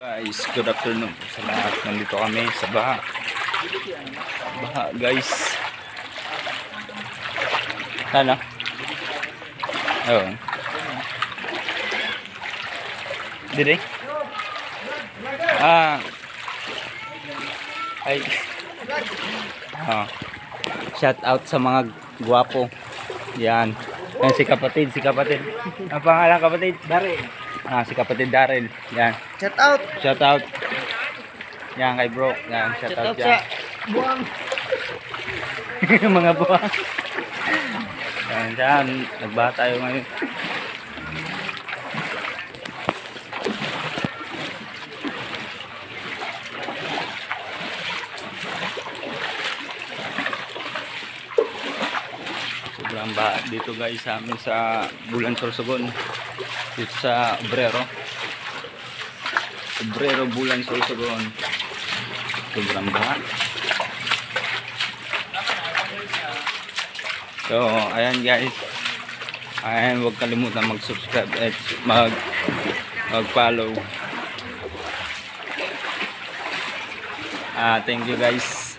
Guys, good afternoon po sa lahat. Nandito kami sa baha. Baha, guys. Ano? Oo. Dire? Ay. Shout out sa mga gwapo. Yan. Yan si kapatid. Ang pangalan kapatid? Daryl. Si kapatid Daryl. Yan. Shout out. Shout out. Yan kay bro. Yan, shout out sa yan. buwang. Mga buwang. Yan. Nagbaha tayo ngayon. Sobrang baha dito guys sa amin sa Bulan Sorsogon. Dito sa Obrero. Bulan Sorsogon. Sobrang baha. So, ayan guys. Ayan, huwag kalimutan mag-subscribe at mag-follow. Thank you guys.